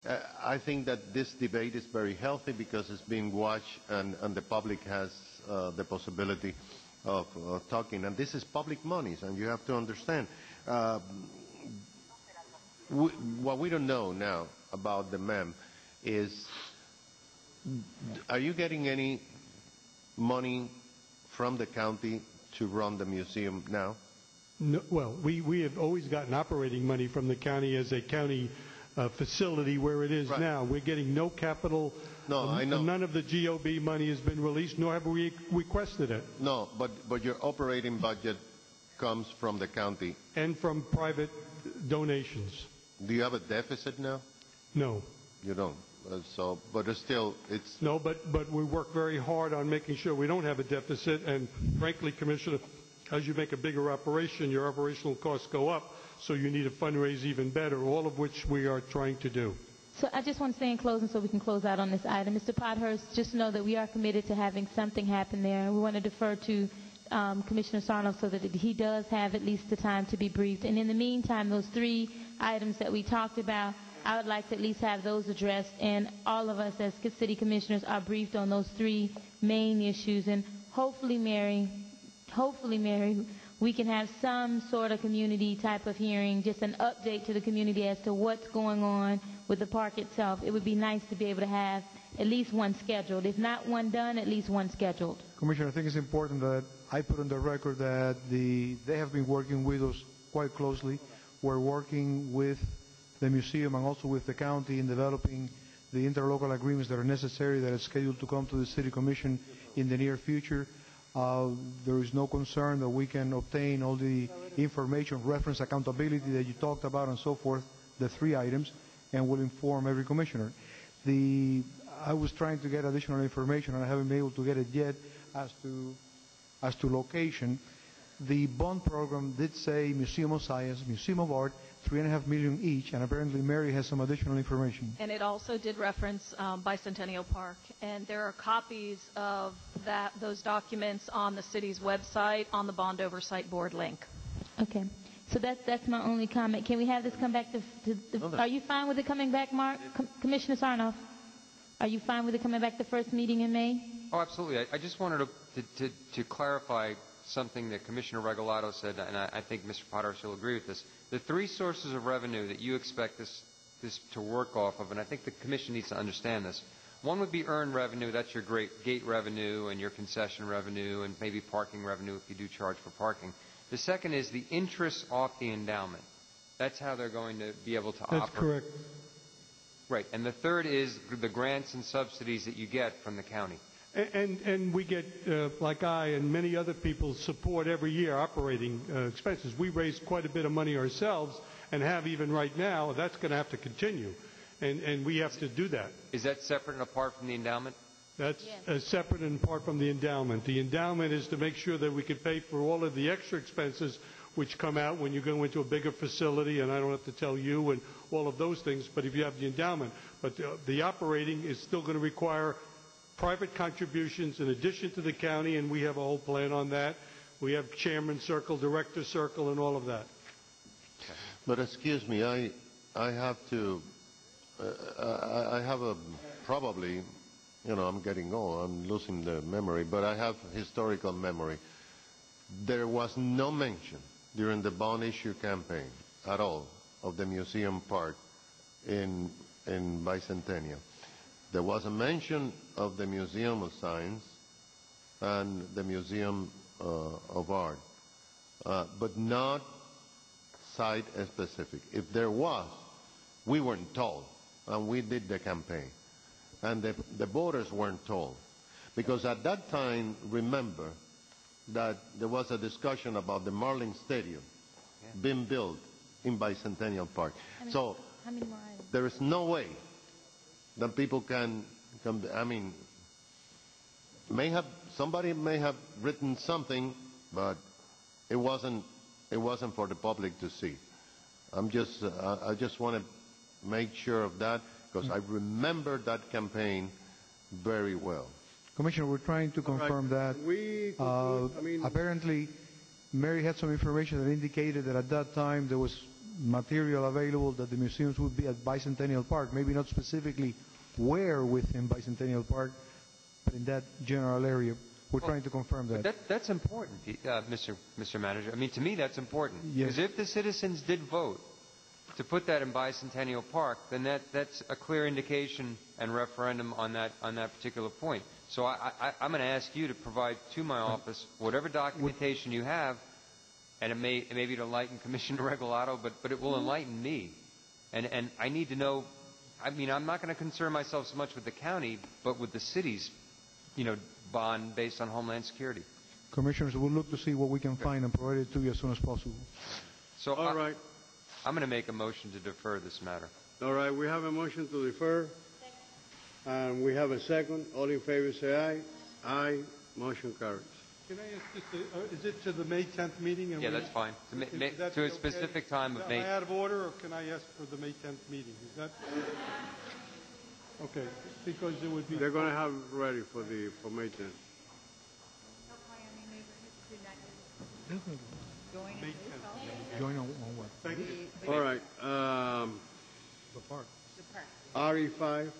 I think that this debate is very healthy because it's being watched and the public has the possibility of talking. And this is public monies, and you have to understand. What we don't know now about the MEM is, are you getting any money from the county to run the museum now? No, well, we have always gotten operating money from the county as a county facility where it is now. We're getting no capital. No, I know. None of the GOB money has been released, nor have we requested it. No, but your operating budget comes from the county. And from private donations. Do you have a deficit now? No. You don't. But still, it's... No, but we work very hard on making sure we don't have a deficit, and frankly, Commissioner, as you make a bigger operation, your operational costs go up, so you need to fundraise even better, all of which we are trying to do. So I just want to say in closing so we can close out on this item. Mr. Pothurst, just know that we are committed to having something happen there. We want to defer to Commissioner Sarnoff so that he does have at least the time to be briefed. And in the meantime, those 3 items that we talked about, I would like to at least have those addressed, and all of us as city commissioners are briefed on those 3 main issues. And hopefully, Mary, we can have some sort of community type of hearing, just an update to the community as to what's going on with the park itself. It would be nice to be able to have at least one scheduled. If not one done, at least one scheduled. Commissioner, I think it's important that I put on the record that they have been working with us quite closely. We're working with the museum and also with the county in developing the interlocal agreements that are necessary, that are scheduled to come to the City Commission in the near future. There is no concern that we can obtain all the information, reference accountability that you talked about and so forth, the 3 items, and we'll inform every commissioner. I was trying to get additional information, and I haven't been able to get it yet, as to location. The bond program did say Museum of Science, Museum of Art, $3.5 million each, and apparently Mary has some additional information. And it also did reference Bicentennial Park, and there are copies of those documents on the city's website on the Bond Oversight Board link. Okay, so that's my only comment. Can we have this come back to are you fine with it coming back, Mark? Commissioner Sarnoff, are you fine with it coming back the first meeting in May? Oh, absolutely. I just wanted to clarify something that Commissioner Regalado said, and I think Mr. Potter will agree with this. The 3 sources of revenue that you expect this to work off of, and I think the Commission needs to understand this. One would be earned revenue. That's your gate revenue and your concession revenue and maybe parking revenue if you do charge for parking. The second is the interest off the endowment. That's how they're going to be able to operate. That's correct. Right. And the third is the grants and subsidies that you get from the county. And we get, like I and many other people, support every year operating expenses. We raise quite a bit of money ourselves and have even right now. That's going to have to continue, and we have to do that. Is that separate and apart from the endowment? That's separate and apart from the endowment. The endowment is to make sure that we can pay for all of the extra expenses which come out when you go into a bigger facility, and I don't have to tell you and all of those things, but if you have the endowment. But the operating is still going to require private contributions in addition to the county, and we have a whole plan on that. We have chairman circle, director circle, and all of that. But excuse me, I have to, I have a, probably, I'm getting old, I'm losing the memory, but I have historical memory. There was no mention during the bond issue campaign at all of the museum part in Bicentennial. There was a mention of the Museum of Science and the Museum of Art, but not site-specific. If there was, we weren't told, and we did the campaign. And the voters weren't told. Because at that time, remember, that there was a discussion about the Marlin Stadium being built in Bicentennial Park. So there is no way that people can I mean, somebody may have written something, but it wasn't for the public to see. I just want to make sure of that, because I remember that campaign very well. Commissioner, we're trying to confirm that. Apparently, Mary had some information that indicated that at that time there was material available that the museums would be at Bicentennial Park, maybe not specifically where within Bicentennial Park, but in that general area. We're trying to confirm that. That's important, Mr. Manager. I mean, to me, that's important. Yes. Because if the citizens did vote to put that in Bicentennial Park, then that's a clear indication and referendum on that particular point. So I'm going to ask you to provide to my office whatever documentation you have, and it may be to enlighten Commissioner Regalado, but it will enlighten me. And I need to know, I mean, I'm not going to concern myself so much with the county, but with the city's, bond based on Homeland Security. Commissioners, we'll look to see what we can find and provide it to you as soon as possible. So All right. I'm going to make a motion to defer this matter. All right, we have a motion to defer. And we have a second. All in favor say aye. Aye. Motion carries. Can I ask just, is it to the May 10th meeting? Yeah, that's fine. To a specific time of May. Am I out of order, or can I ask for the May 10th meeting? Is that... Okay, because it would be... They're going to have it ready for May 10th. May 10th. Join on what? Thank you. All right. The park. RE5.